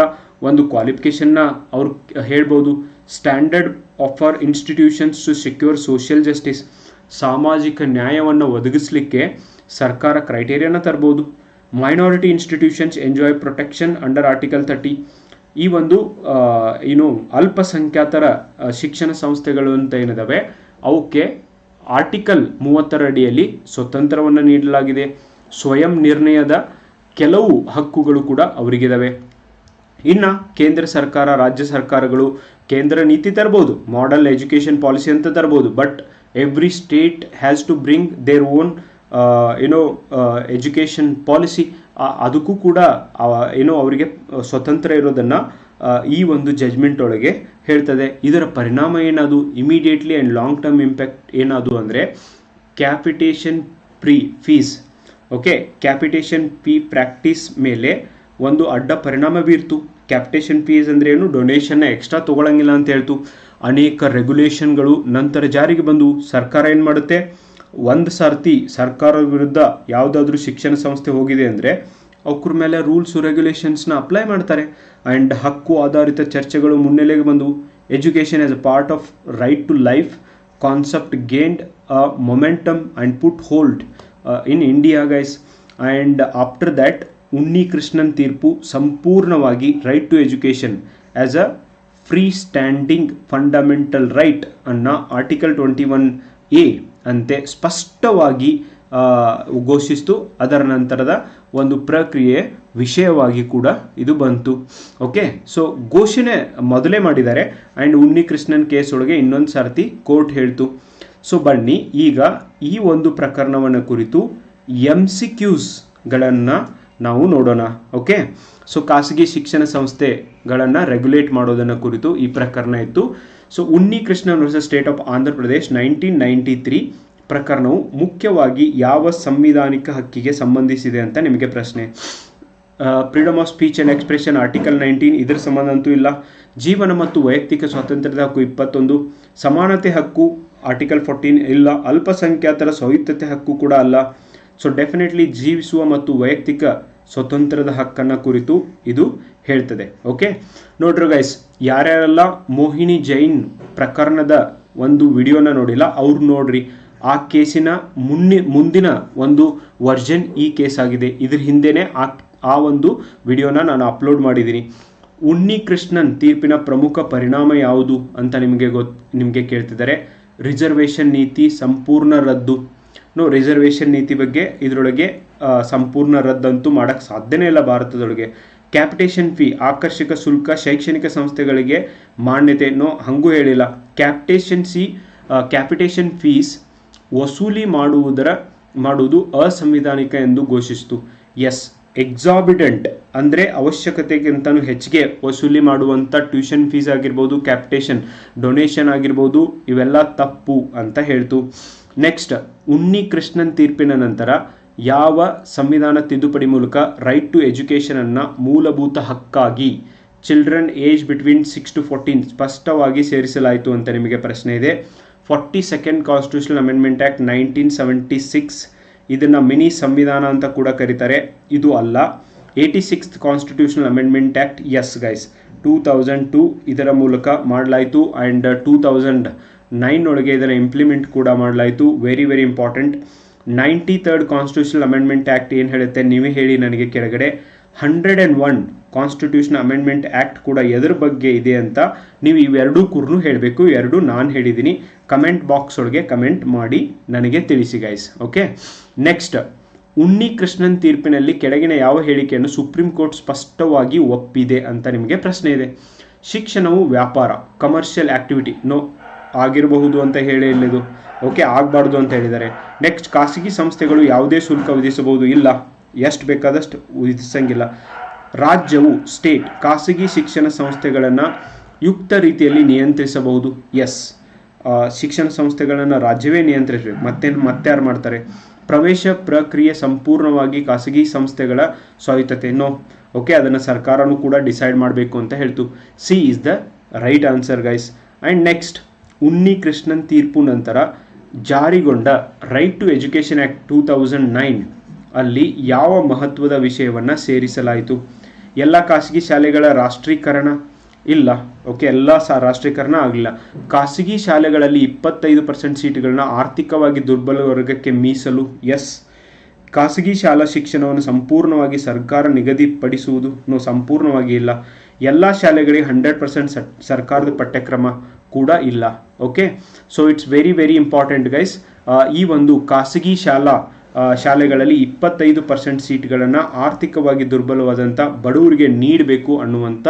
ಒಂದು ಕ್ವಾಲಿಫಿಕೇಷನ್ನ ಅವ್ರು ಹೇಳ್ಬೋದು. Standard offer institutions to secure social justice, ಸಾಮಾಜಿಕ ನ್ಯಾಯವನ್ನು ಒದಗಿಸಲಿಕ್ಕೆ ಸರ್ಕಾರ ಕ್ರೈಟೇರಿಯಾನ ತರ್ಬೋದು. Minority institutions enjoy protection under article 30. ಈ ಒಂದು ಅಲ್ಪಸಂಖ್ಯಾತರ ಶಿಕ್ಷಣ ಸಂಸ್ಥೆಗಳು ಅಂತ ಏನಿದಾವೆ ಅವಕ್ಕೆ ಆರ್ಟಿಕಲ್ 30 ಅಡಿಯಲ್ಲಿ ಸ್ವತಂತ್ರವನ್ನು ನೀಡಲಾಗಿದೆ. ಸ್ವಯಂ ನಿರ್ಣಯದ ಕೆಲವು ಹಕ್ಕುಗಳು ಕೂಡ ಅವರಿಗಿದಾವೆ. ಇನ್ನು ಕೇಂದ್ರ ಸರ್ಕಾರ, ರಾಜ್ಯ ಸರ್ಕಾರಗಳು ಕೇಂದ್ರ ನೀತಿ ತರ್ಬೋದು, ಮಾಡೆಲ್ ಎಜುಕೇಷನ್ ಪಾಲಿಸಿ ಅಂತ ತರ್ಬೋದು, but every state has to bring their own education policy. ಅದಕ್ಕೂ ಕೂಡ ಅವರಿಗೆ ಸ್ವತಂತ್ರ ಇರೋದನ್ನು ಈ ಒಂದು ಜಜ್ಮೆಂಟ್ ಒಳಗೆ ಹೇಳ್ತದೆ. ಇದರ ಪರಿಣಾಮ ಏನದು, immediately and long term impact ಏನದು ಅಂದರೆ capitation fees, okay, capitation fee practice ಮೇಲೆ ಒಂದು ಅಡ್ಡ ಪರಿಣಾಮ ಬೀರ್ತು. ಕ್ಯಾಪಿಟೇಷನ್ ಫೀಸ್ ಅಂದರೆ ಏನು, ಡೊನೇಷನ್ನ ಎಕ್ಸ್ಟ್ರಾ ತೊಗೊಳಂಗಿಲ್ಲ ಅಂತ ಹೇಳ್ತು. ಅನೇಕ ರೆಗ್ಯುಲೇಷನ್ಗಳು ನಂತರ ಜಾರಿಗೆ ಬಂದು ಸರ್ಕಾರ ಏನು ಮಾಡುತ್ತೆ, ಒಂದು ಸರ್ತಿ ಸರ್ಕಾರದ ವಿರುದ್ಧ ಯಾವುದಾದ್ರೂ ಶಿಕ್ಷಣ ಸಂಸ್ಥೆ ಹೋಗಿದೆ ಅಂದರೆ ಅವ್ರ ಮೇಲೆ ರೂಲ್ಸು ರೆಗ್ಯುಲೇಷನ್ಸ್ನ ಅಪ್ಲೈ ಮಾಡ್ತಾರೆ. ಆ್ಯಂಡ್ ಹಕ್ಕು ಆಧಾರಿತ ಚರ್ಚೆಗಳು ಮುನ್ನೆಲೆಗೆ ಬಂದು education as a part of right to life concept gained momentum and put hold in India guys. And after that ಉನ್ನಿ ಕೃಷ್ಣನ್ ತೀರ್ಪು ಸಂಪೂರ್ಣವಾಗಿ right to education as a free standing fundamental right ಅನ್ನು ಆರ್ಟಿಕಲ್ 21A ಅಂತೆ ಸ್ಪಷ್ಟವಾಗಿ ಘೋಷಿಸಿತು. ಅದರ ನಂತರದ ಒಂದು ಪ್ರಕ್ರಿಯೆ ವಿಷಯವಾಗಿ ಕೂಡ ಇದು ಬಂತು. ಓಕೆ, ಸೊ ಘೋಷಣೆ ಮೊದಲೇ ಮಾಡಿದ್ದಾರೆ ಆ್ಯಂಡ್ ಉನ್ನಿ ಕೃಷ್ಣನ್ ಕೇಸ್ ಒಳಗೆ ಇನ್ನೊಂದು ಸರ್ತಿ ಕೋರ್ಟ್ ಹೇಳ್ತು. ಸೊ ಬನ್ನಿ ಈಗ ಈ ಒಂದು ಪ್ರಕರಣವನ್ನು ಕುರಿತು MCQsಗಳನ್ನು ನಾವು ನೋಡೋಣ. ಓಕೆ, ಸೊ ಖಾಸಗಿ ಶಿಕ್ಷಣ ಸಂಸ್ಥೆಗಳನ್ನು ರೆಗ್ಯುಲೇಟ್ ಮಾಡೋದನ್ನು ಕುರಿತು ಈ ಪ್ರಕರಣ ಇತ್ತು. So ಉನ್ನಿ Krishnan versus state of Andhra Pradesh 1993 ಪ್ರಕರಣವು ಮುಖ್ಯವಾಗಿ ಯಾವ ಸಂವಿಧಾನಿಕ ಹಕ್ಕಿಗೆ ಸಂಬಂಧಿಸಿದೆ ಅಂತ ನಿಮಗೆ ಪ್ರಶ್ನೆ. Freedom of speech and expression article 19 ಇದರ ಸಂಬಂಧ ಅಂತೂ ಇಲ್ಲ. ಜೀವನ ಮತ್ತು ವೈಯಕ್ತಿಕ ಸ್ವಾತಂತ್ರ್ಯದ ಹಕ್ಕು 21. ಸಮಾನತೆ ಹಕ್ಕು ಆರ್ಟಿಕಲ್ 14 ಇಲ್ಲ. ಅಲ್ಪಸಂಖ್ಯಾತರ ಸ್ವಾಯತ್ತತೆ ಹಕ್ಕು ಕೂಡ ಅಲ್ಲ. ಸೊ ಡೆಫಿನೆಟ್ಲಿ ಜೀವಿಸುವ ಮತ್ತು ವೈಯಕ್ತಿಕ ಸ್ವತಂತ್ರದ ಹಕ್ಕನ್ನು ಕುರಿತು ಇದು ಹೇಳ್ತದೆ. ಓಕೆ, ನೋಡ್ರಿ ಗೈಸ್, ಯಾರ್ಯಾರೆಲ್ಲ ಮೋಹಿನಿ ಜೈನ್ ಪ್ರಕರಣದ ಒಂದು ವಿಡಿಯೋನ ನೋಡಿಲ್ಲ ಅವ್ರು ನೋಡ್ರಿ. ಆ ಕೇಸಿನ ಮುಂದಿನ ಒಂದು ವರ್ಷನ್ ಈ ಕೇಸ್ ಆಗಿದೆ. ಇದ್ರ ಹಿಂದೆನೇ ಆ ಒಂದು ವಿಡಿಯೋನ ನಾನು ಅಪ್ಲೋಡ್ ಮಾಡಿದ್ದೀನಿ. ಉನ್ನಿ ಕೃಷ್ಣನ್ ತೀರ್ಪಿನ ಪ್ರಮುಖ ಪರಿಣಾಮ ಯಾವುದು ಅಂತ ನಿಮಗೆ ಕೇಳ್ತಿದ್ದಾರೆ. ರಿಸರ್ವೇಷನ್ ನೀತಿ ಸಂಪೂರ್ಣ ರದ್ದು. ರಿಸರ್ವೇಷನ್ ನೀತಿ ಬಗ್ಗೆ ಇದರೊಳಗೆ ಸಂಪೂರ್ಣ ರದ್ದಂತೂ ಮಾಡೋಕ್ಕೆ ಸಾಧ್ಯನೇ ಇಲ್ಲ ಭಾರತದೊಳಗೆ. ಕ್ಯಾಪಿಟೇಷನ್ ಫೀ ಆಕರ್ಷಕ ಶುಲ್ಕ ಶೈಕ್ಷಣಿಕ ಸಂಸ್ಥೆಗಳಿಗೆ ಮಾನ್ಯತೆ ಹಂಗೂ ಹೇಳಿಲ್ಲ. ಕ್ಯಾಪಿಟೇಷನ್ ಫೀಸ್ ವಸೂಲಿ ಮಾಡುವುದು ಅಸಂವಿಧಾನಿಕ ಎಂದು ಘೋಷಿಸಿತು. ಎಸ್, ಎಕ್ಸಾಬಿಡೆಂಟ್ ಅಂದರೆ ಅವಶ್ಯಕತೆಗಿಂತಲೂ ಹೆಚ್ಚಿಗೆ ವಸೂಲಿ ಮಾಡುವಂಥ ಟ್ಯೂಷನ್ ಫೀಸ್ ಆಗಿರ್ಬೋದು, ಕ್ಯಾಪಿಟೇಷನ್ ಡೊನೇಷನ್ ಆಗಿರ್ಬೋದು, ಇವೆಲ್ಲ ತಪ್ಪು ಅಂತ ಹೇಳ್ತು. ನೆಕ್ಸ್ಟ್, ಉನ್ನಿ ಕೃಷ್ಣನ್ ತೀರ್ಪಿನ ನಂತರ ಯಾವ ಸಂವಿಧಾನ ತಿದ್ದುಪಡಿ ಮೂಲಕ ರೈಟ್ ಟು ಎಜುಕೇಷನನ್ನು ಮೂಲಭೂತ ಹಕ್ಕಾಗಿ ಚಿಲ್ಡ್ರನ್ ಏಜ್ ಬಿಟ್ವೀನ್ 6 to 14 ಸ್ಪಷ್ಟವಾಗಿ ಸೇರಿಸಲಾಯಿತು ಅಂತ ನಿಮಗೆ ಪ್ರಶ್ನೆ ಇದೆ. 42nd ಕಾನ್ಸ್ಟಿಟ್ಯೂಷನಲ್ ಅಮೆಂಡ್ಮೆಂಟ್ ಆ್ಯಕ್ಟ್ 1976 ಇದನ್ನು ಮಿನಿ ಸಂವಿಧಾನ ಅಂತ ಕೂಡ ಕರೀತಾರೆ. ಇದು ಅಲ್ಲ. 86th constitutional amendment act, yes guys, 2002 ಇದರ ಮೂಲಕ ಮಾಡಲಾಯಿತು. ಆ್ಯಂಡ್ 2009 ಒಳಗೆ ಇದನ್ನು ಇಂಪ್ಲಿಮೆಂಟ್ ಕೂಡ ಮಾಡಲಾಯಿತು. Very very important. 93rd constitutional amendment act ಏನು ಹೇಳುತ್ತೆ ನೀವೇ ಹೇಳಿ ನನಗೆ ಕೆಳಗಡೆ. 101 ಕಾನ್ಸ್ಟಿಟ್ಯೂಷನ್ ಅಮೆಂಡ್ಮೆಂಟ್ ಆ್ಯಕ್ಟ್ ಕೂಡ ಎದ್ರ ಬಗ್ಗೆ ಇದೆ ಅಂತ ನೀವು ಇವೆರಡೂ ಕೂಡ ಹೇಳಬೇಕು. ಎರಡು ನಾನು ಹೇಳಿದ್ದೀನಿ. ಕಮೆಂಟ್ ಬಾಕ್ಸ್ ಒಳಗೆ ಕಮೆಂಟ್ ಮಾಡಿ ನನಗೆ ತಿಳಿಸಿ ಗೈಸ್. ಓಕೆ, ನೆಕ್ಸ್ಟ್, ಉನ್ನಿ ಕೃಷ್ಣನ್ ತೀರ್ಪಿನಲ್ಲಿ ಕೆಳಗಿನ ಯಾವ ಹೇಳಿಕೆಯನ್ನು ಸುಪ್ರೀಂ ಕೋರ್ಟ್ ಸ್ಪಷ್ಟವಾಗಿ ಒಪ್ಪಿದೆ ಅಂತ ನಿಮಗೆ ಪ್ರಶ್ನೆ ಇದೆ. ಶಿಕ್ಷಣವು ವ್ಯಾಪಾರ ಕಮರ್ಷಿಯಲ್ ಆಕ್ಟಿವಿಟಿ ಆಗಿರಬಹುದು ಅಂತ ಹೇಳಿಲ್ಲದು. ಓಕೆ, ಆಗಬಾರ್ದು ಅಂತ ಹೇಳಿದ್ದಾರೆ. ನೆಕ್ಸ್ಟ್, ಖಾಸಗಿ ಸಂಸ್ಥೆಗಳು ಯಾವುದೇ ಶುಲ್ಕ ವಿಧಿಸಬಹುದು, ಇಲ್ಲ, ಎಷ್ಟು ಬೇಕಾದಷ್ಟು ವಿಧಿಸಂಗಿಲ್ಲ. ರಾಜ್ಯವು ಸ್ಟೇಟ್ ಖಾಸಗಿ ಶಿಕ್ಷಣ ಸಂಸ್ಥೆಗಳನ್ನು ಯುಕ್ತ ರೀತಿಯಲ್ಲಿ ನಿಯಂತ್ರಿಸಬಹುದು. ಎಸ್, ಶಿಕ್ಷಣ ಸಂಸ್ಥೆಗಳನ್ನು ರಾಜ್ಯವೇ ನಿಯಂತ್ರಿಸಬೇಕು, ಮತ್ತೆ ಯಾರು ಮಾಡ್ತಾರೆ. ಪ್ರವೇಶ ಪ್ರಕ್ರಿಯೆ ಸಂಪೂರ್ಣವಾಗಿ ಖಾಸಗಿ ಸಂಸ್ಥೆಗಳ ಸ್ವಾಯತ್ತತೆ. ಓಕೆ, ಅದನ್ನು ಸರ್ಕಾರನೂ ಕೂಡ ಡಿಸೈಡ್ ಮಾಡಬೇಕು ಅಂತ ಹೇಳ್ತು. C is the right answer guys. And next, ಉನ್ನಿ ಕೃಷ್ಣನ್ ತೀರ್ಪು ನಂತರ ಜಾರಿಗೊಂಡ ರೈಟ್ ಟು ಎಜುಕೇಷನ್ ಆ್ಯಕ್ಟ್ 2009 ಅಲ್ಲಿ ಯಾವ ಮಹತ್ವದ ವಿಷಯವನ್ನು ಸೇರಿಸಲಾಯಿತು. ಎಲ್ಲ ಖಾಸಗಿ ಶಾಲೆಗಳ ರಾಷ್ಟ್ರೀಕರಣ ಇಲ್ಲ. ಓಕೆ, ಎಲ್ಲ ರಾಷ್ಟ್ರೀಕರಣ ಆಗಲಿಲ್ಲ. ಖಾಸಗಿ ಶಾಲೆಗಳಲ್ಲಿ 25% ಸೀಟುಗಳನ್ನ ಆರ್ಥಿಕವಾಗಿ ದುರ್ಬಲ ವರ್ಗಕ್ಕೆ ಮೀಸಲು. ಎಸ್, ಖಾಸಗಿ ಶಾಲಾ ಶಿಕ್ಷಣವನ್ನು ಸಂಪೂರ್ಣವಾಗಿ ಸರ್ಕಾರ ನಿಗದಿಪಡಿಸುವುದು ಸಂಪೂರ್ಣವಾಗಿ ಇಲ್ಲ. ಎಲ್ಲ ಶಾಲೆಗಳಿಗೆ 100% ಸರ್ಕಾರದ ಪಠ್ಯಕ್ರಮ ಕೂಡ ಇಲ್ಲ. Okay, so it's very very important guys. ಈ ಒಂದು ಖಾಸಗಿ ಶಾಲೆಗಳಲ್ಲಿ 25% ಸೀಟ್ಗಳನ್ನು ಆರ್ಥಿಕವಾಗಿ ದುರ್ಬಲವಾದಂಥ ಬಡವರಿಗೆ ನೀಡಬೇಕು ಅನ್ನುವಂಥ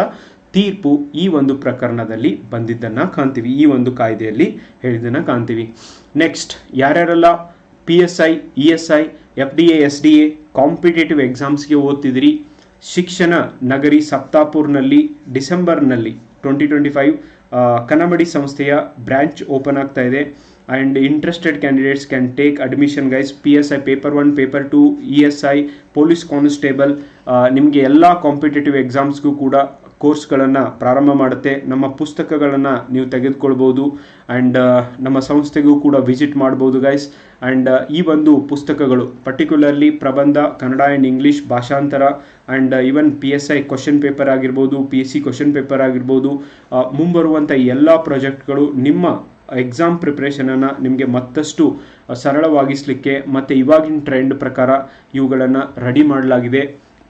ತೀರ್ಪು ಈ ಒಂದು ಪ್ರಕರಣದಲ್ಲಿ ಬಂದಿದ್ದನ್ನು ಕಾಣ್ತೀವಿ, ಈ ಒಂದು ಕಾಯ್ದೆಯಲ್ಲಿ ಹೇಳಿದ್ದನ್ನು ಕಾಣ್ತೀವಿ. ನೆಕ್ಸ್ಟ್, ಯಾರ್ಯಾರೆಲ್ಲ PSI, ESI, FDA, SDA competitive ಎಕ್ಸಾಮ್ಸ್ಗೆ ಓದ್ತಿದ್ರಿ, ಶಿಕ್ಷಣ ನಗರಿ ಸಪ್ತಾಪುರ್ನಲ್ಲಿ ಡಿಸೆಂಬರ್ನಲ್ಲಿ 2025 ಕನ್ನಂಬಾಡಿ ಸಂಸ್ಥೆಯ ಬ್ರಾಂಚ್ ಓಪನ್ ಆಗ್ತಾ ಇದೆ. and interested candidates can take admission guys. PSI paper 1 paper 2 ESI police constable ನಿಮಗೆ ಎಲ್ಲ ಕಾಂಪಿಟೇಟಿವ್ ಎಕ್ಸಾಮ್ಸ್ಗೂ ಕೂಡ ಕೋರ್ಸ್ಗಳನ್ನು ಪ್ರಾರಂಭ ಮಾಡುತ್ತೆ. ನಮ್ಮ ಪುಸ್ತಕಗಳನ್ನು ನೀವು ತೆಗೆದುಕೊಳ್ಬೋದು ಆ್ಯಂಡ್ ನಮ್ಮ ಸಂಸ್ಥೆಗೂ ಕೂಡ ವಿಸಿಟ್ ಮಾಡ್ಬೋದು ಗೈಸ್. ಆ್ಯಂಡ್ ಈ ಒಂದು ಪುಸ್ತಕಗಳು ಪರ್ಟಿಕ್ಯುಲರ್ಲಿ ಪ್ರಬಂಧ, ಕನ್ನಡ ಆ್ಯಂಡ್ ಇಂಗ್ಲೀಷ್ ಭಾಷಾಂತರ and even PSI question paper ಆಗಿರ್ಬೋದು, PC ಕ್ವಶನ್ ಪೇಪರ್ ಆಗಿರ್ಬೋದು, ಮುಂಬರುವಂಥ ಎಲ್ಲ ಪ್ರಾಜೆಕ್ಟ್ಗಳು ನಿಮ್ಮ ಎಕ್ಸಾಮ್ ಪ್ರಿಪ್ರೇಷನನ್ನು ನಿಮಗೆ ಮತ್ತಷ್ಟು ಸರಳವಾಗಿಸಲಿಕ್ಕೆ ಮತ್ತು ಇವಾಗಿನ ಟ್ರೆಂಡ್ ಪ್ರಕಾರ ಇವುಗಳನ್ನು ರೆಡಿ ಮಾಡಲಾಗಿದೆ.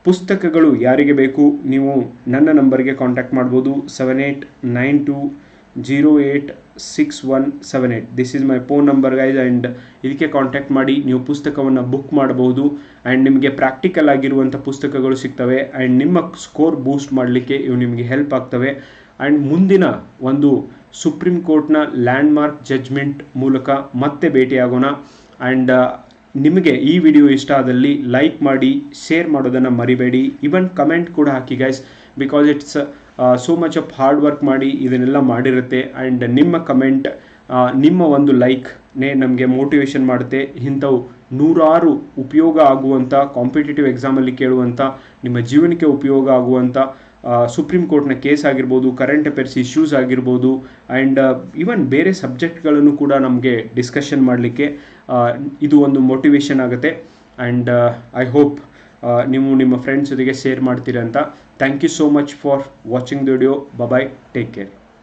ಪುಸ್ತಕಗಳು ಯಾರಿಗೆ ಬೇಕು ನೀವು ನನ್ನ ನಂಬರ್ಗೆ ಕಾಂಟ್ಯಾಕ್ಟ್ ಮಾಡ್ಬೋದು. 7892086178. This is my phone number guys. And ಇದಕ್ಕೆ ಕಾಂಟ್ಯಾಕ್ಟ್ ಮಾಡಿ ನೀವು ಪುಸ್ತಕವನ್ನು ಬುಕ್ ಮಾಡಬಹುದು. ಆ್ಯಂಡ್ ನಿಮಗೆ ಪ್ರಾಕ್ಟಿಕಲ್ ಆಗಿರುವಂಥ ಪುಸ್ತಕಗಳು ಸಿಗ್ತವೆ ಆ್ಯಂಡ್ ನಿಮ್ಮ ಸ್ಕೋರ್ ಬೂಸ್ಟ್ ಮಾಡಲಿಕ್ಕೆ ಇವು ನಿಮಗೆ ಹೆಲ್ಪ್ ಆಗ್ತವೆ. ಆ್ಯಂಡ್ ಮುಂದಿನ ಒಂದು ಸುಪ್ರೀಂ ಕೋರ್ಟ್ನ ಲ್ಯಾಂಡ್ಮಾರ್ಕ್ ಜಡ್ಜ್ಮೆಂಟ್ ಮೂಲಕ ಮತ್ತೆ ಭೇಟಿಯಾಗೋಣ. ಆ್ಯಂಡ್ ನಿಮಗೆ ಈ ವಿಡಿಯೋ ಇಷ್ಟ ಆದಲ್ಲಿ ಲೈಕ್ ಮಾಡಿ, ಶೇರ್ ಮಾಡೋದನ್ನು ಮರಿಬೇಡಿ. ಈವನ್ ಕಮೆಂಟ್ ಕೂಡ ಹಾಕಿ guys, because it's so much of hard work ಮಾಡಿ ಇದನ್ನೆಲ್ಲ ಮಾಡಿರುತ್ತೆ. ಆ್ಯಂಡ್ ನಿಮ್ಮ ಕಮೆಂಟ್, ನಿಮ್ಮ ಒಂದು ಲೈಕ್ನೇ ನಮಗೆ ಮೋಟಿವೇಶನ್ ಮಾಡುತ್ತೆ. ಇಂಥವು ನೂರಾರು ಉಪಯೋಗ ಆಗುವಂಥ, ಕಾಂಪಿಟೇಟಿವ್ ಎಕ್ಸಾಮಲ್ಲಿ ಕೇಳುವಂಥ, ನಿಮ್ಮ ಜೀವನಕ್ಕೆ ಉಪಯೋಗ ಆಗುವಂಥ ಸುಪ್ರೀಂ ಕೋರ್ಟ್ನ ಕೇಸ್ ಆಗಿರ್ಬೋದು, ಕರೆಂಟ್ ಅಫೇರ್ಸ್ ಇಶ್ಯೂಸ್ ಆಗಿರ್ಬೋದು, ಆ್ಯಂಡ್ ಈವನ್ ಬೇರೆ ಸಬ್ಜೆಕ್ಟ್ಗಳನ್ನು ಕೂಡ ನಮಗೆ ಡಿಸ್ಕಷನ್ ಮಾಡಲಿಕ್ಕೆ ಇದು ಒಂದು ಮೋಟಿವೇಶನ್ ಆಗುತ್ತೆ. ಆ್ಯಂಡ್ ಐ ಹೋಪ್ ನೀವು ನಿಮ್ಮ ಫ್ರೆಂಡ್ಸ್ ಜೊತೆಗೆ ಶೇರ್ ಮಾಡ್ತೀರಾ ಅಂತ. Thank you so much for watching the video. Bye, take care.